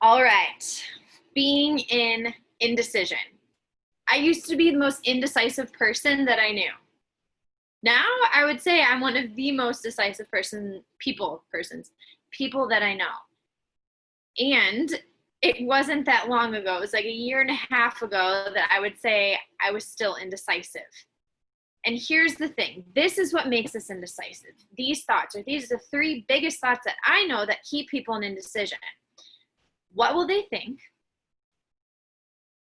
All right. Being in indecision. I used to be the most indecisive person that I knew. Now I would say I'm one of the most decisive people that I know. And it wasn't that long ago. It was like a year and a half ago that I would say I was still indecisive. And here's the thing. This is what makes us indecisive. These thoughts, or these are the three biggest thoughts that I know that keep people in indecision. What will they think?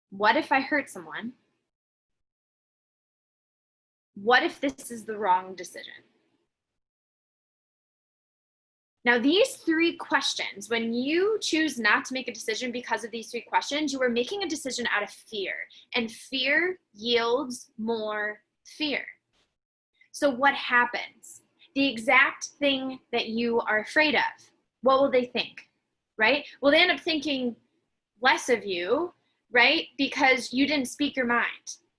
What if I hurt someone? What if this is the wrong decision? Now, these three questions, when you choose not to make a decision because of these three questions, you are making a decision out of fear, and fear yields more fear. So what happens? The exact thing that you are afraid of, what will they think, right? Well, they end up thinking less of you, right? Because you didn't speak your mind.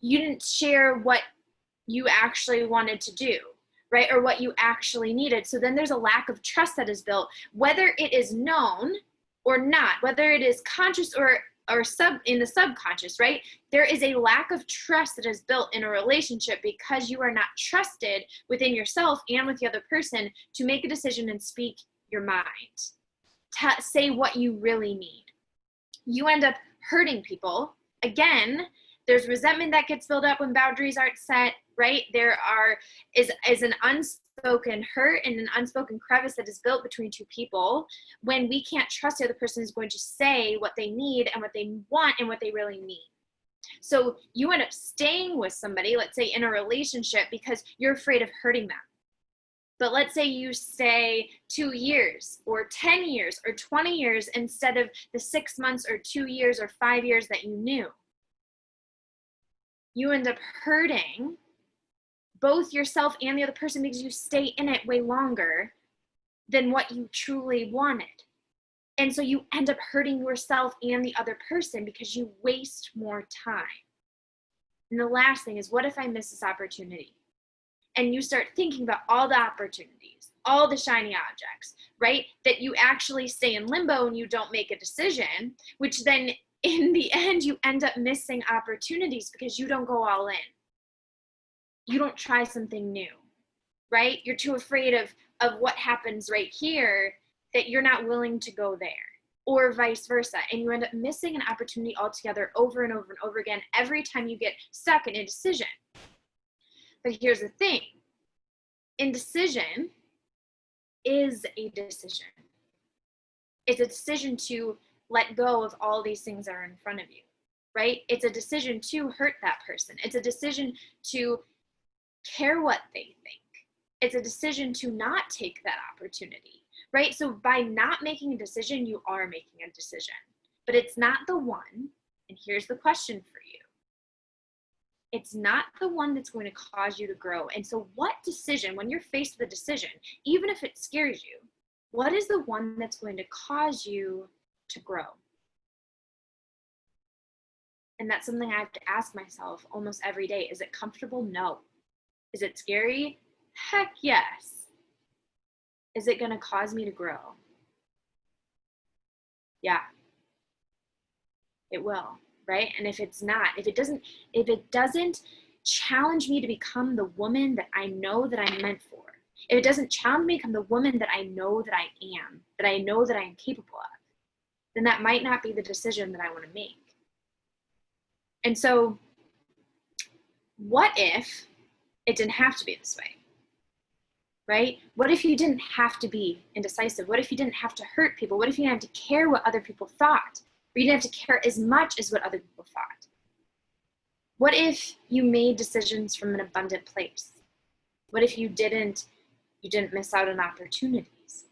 You didn't share what you actually wanted to do, right? Or what you actually needed. So then there's a lack of trust that is built, whether it is known or not, whether it is conscious or in the subconscious, right? There is a lack of trust that is built in a relationship because you are not trusted within yourself and with the other person to make a decision and speak your mind, to say what you really need. You end up hurting people. Again, there's resentment that gets built up when boundaries aren't set, right? There is an unspoken hurt and an unspoken crevice that is built between two people when we can't trust the other person is going to say what they need and what they want and what they really mean. So you end up staying with somebody, let's say in a relationship, because you're afraid of hurting them. But let's say you stay 2 years or 10 years or 20 years instead of the 6 months or 2 years or 5 years that you knew. You end up hurting both yourself and the other person because you stay in it way longer than what you truly wanted. And so you end up hurting yourself and the other person because you waste more time. And the last thing is, what if I miss this opportunity? And you start thinking about all the opportunities, all the shiny objects, right? That you actually stay in limbo and you don't make a decision, which then in the end, you end up missing opportunities because you don't go all in. You don't try something new, right? You're too afraid of what happens right here that you're not willing to go there, or vice versa. And you end up missing an opportunity altogether over and over and over again every time you get stuck in a decision. But here's the thing. Indecision is a decision. It's a decision to let go of all these things that are in front of you, right? It's a decision to hurt that person. It's a decision to care what they think. It's a decision to not take that opportunity, right? So by not making a decision, you are making a decision, but it's not the one. And here's the question for you. It's not the one that's going to cause you to grow. And so what decision, when you're faced with a decision, even if it scares you, what is the one that's going to cause you to grow? And that's something I have to ask myself almost every day. Is it comfortable? No. Is it scary? Heck yes. Is it going to cause me to grow? Yeah, it will, right? And if it's not, if it doesn't challenge me to become the woman that I know that I'm meant for, if it doesn't challenge me to become the woman that I know that I am, that I know that I am capable of, then that might not be the decision that I want to make. And so what if it didn't have to be this way, right? What if you didn't have to be indecisive? What if you didn't have to hurt people? What if you didn't have to care what other people thought? Or you didn't have to care as much as what other people thought? What if you made decisions from an abundant place? What if you didn't miss out on opportunities?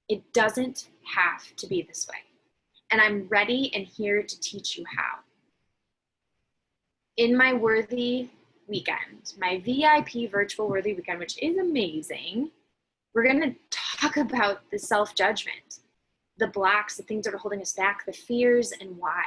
It doesn't have to be this way. And I'm ready and here to teach you how. In my Worthy weekend, my VIP virtual Worthy weekend, which is amazing, we're going to talk about the self-judgment, the blocks, the things that are holding us back, the fears, and why.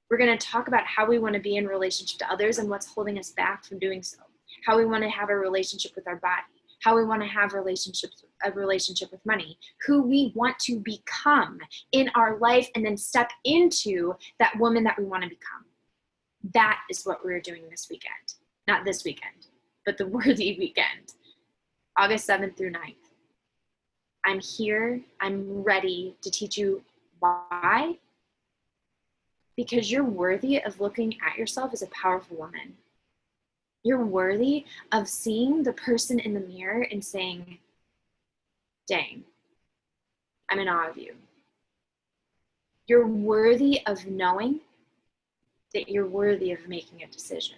We're going to talk about how we want to be in relationship to others and what's holding us back from doing so, how we want to have a relationship with our body, how we want to have a relationship with money, who we want to become in our life, and then step into that woman that we want to become. That is what we're doing this weekend. Not this weekend, but the Worthy Weekend, August 7th through 9th. I'm here. I'm ready to teach you why. Because you're worthy of looking at yourself as a powerful woman. You're worthy of seeing the person in the mirror and saying, dang, I'm in awe of you. You're worthy of knowing that you're worthy of making a decision,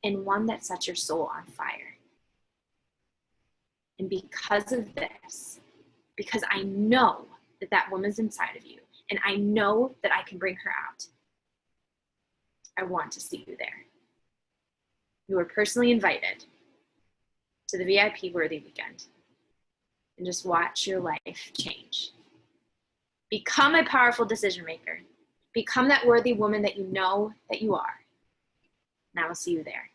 and one that sets your soul on fire. And because of this, because I know that that woman's inside of you, and I know that I can bring her out, I want to see you there. You are personally invited to the VIP Worthy Weekend, and just watch your life change. Become a powerful decision maker. Become that worthy woman that you know that you are. And I will see you there.